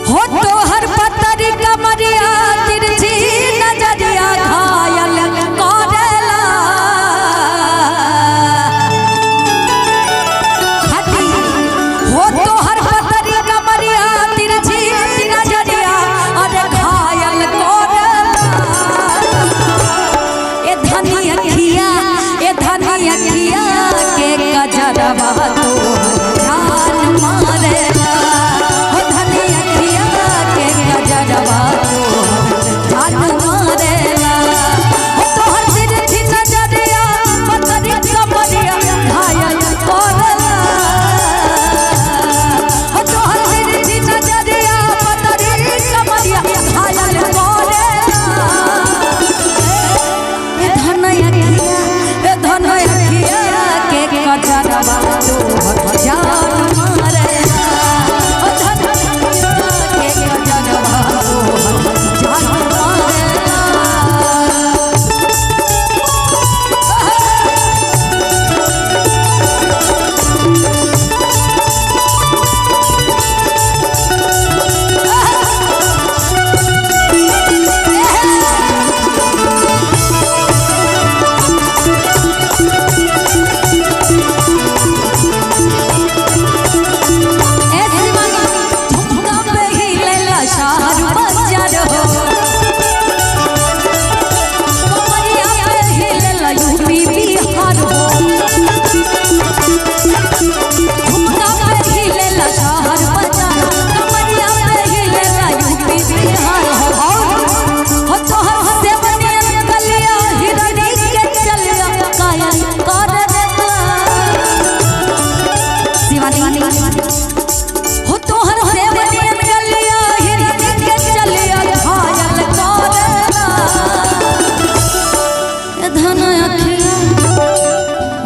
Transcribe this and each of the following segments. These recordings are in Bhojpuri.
हो तो हर पतरी कमरिया तिरछी नजरिया घायल करेला हटी हो तो हर पतरी कमरिया तिरछी नजरिया अरे घायल करेला ए धनी अखिया के गजरवा तो जान मारेला हो धनी अखिया के गजरवा तो जान मारेला हो तोहर तिरछी नजरिया पतरी कमरिया घायल करेला हो तोहर तिरछी नजरिया पतरी कमरिया घायल करेला ए धनी अखिया के गजरवा तो जान मारेला हो धनी के गजरवा तो जान मारेला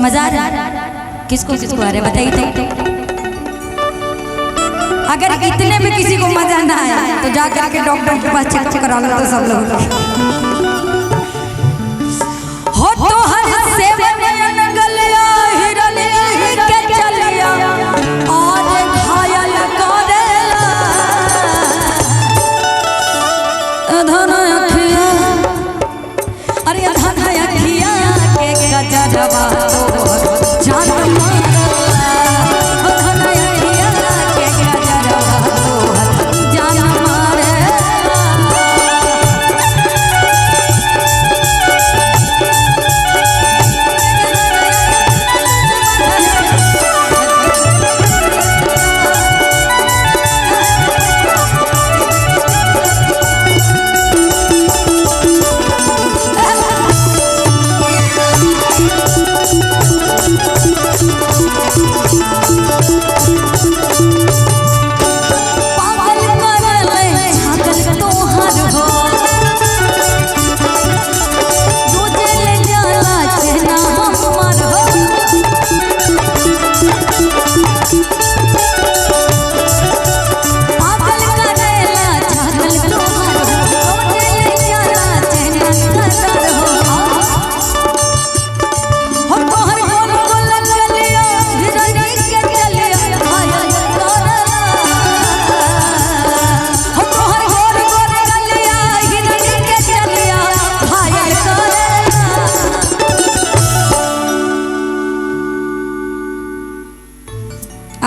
मजा किसको किसको अरे बताइए तो अगर इतने में किसी को मजा ना आया तो जाकर के डॉक्टर के पास चेक करा लो तो सब लोग हो तो हर सेवन गलिया हिरन के चलिया और घायल करेला धन अखिया अरे धन अखिया के गजरवा जान मारेला हो धन अखिया के गजरवा जान मारेला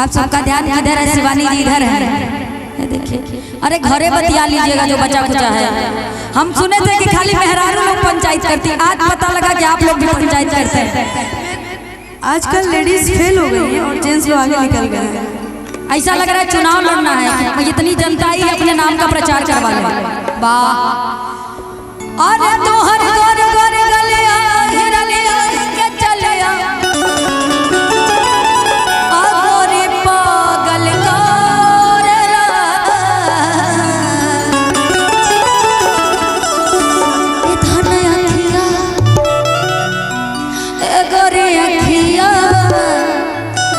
आप सबका ध्यान इधर है, शिवानी जी इधर है, देखिए। अरे घरे बतिया लीजिएगा जो बचा कुचा है। हम सुने थे कि खाली मेहरारू लोग पंचायत करती, आज पता लगा कि आप लोग भी पंचायत करते हैं। आजकल लेडीज फेल हो गई हैं और जेंट्स लोग आगे निकल गए हैं। ऐसा लग रहा है चुनाव लड़ना है, इतनी जनता ही अपने नाम का प्रचार करवा ले। वाह अरे तो हर गोर गोर गलिया हिरनिया के चलिया अगोरी पागल करेला ए धन अखिया ए गोरी अखिया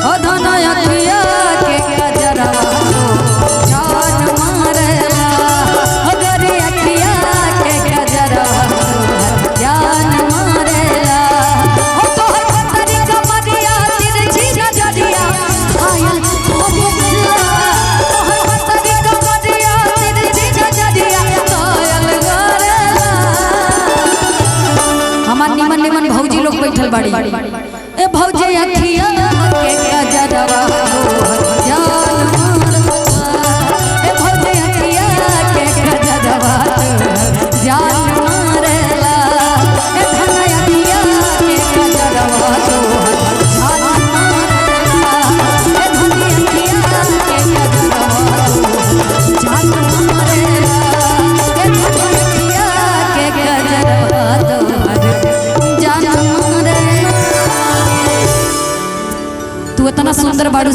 ओ धन अखिया के गजरवा जान मारेला ओ गोरी अखिया के गजरवा जान अखिया के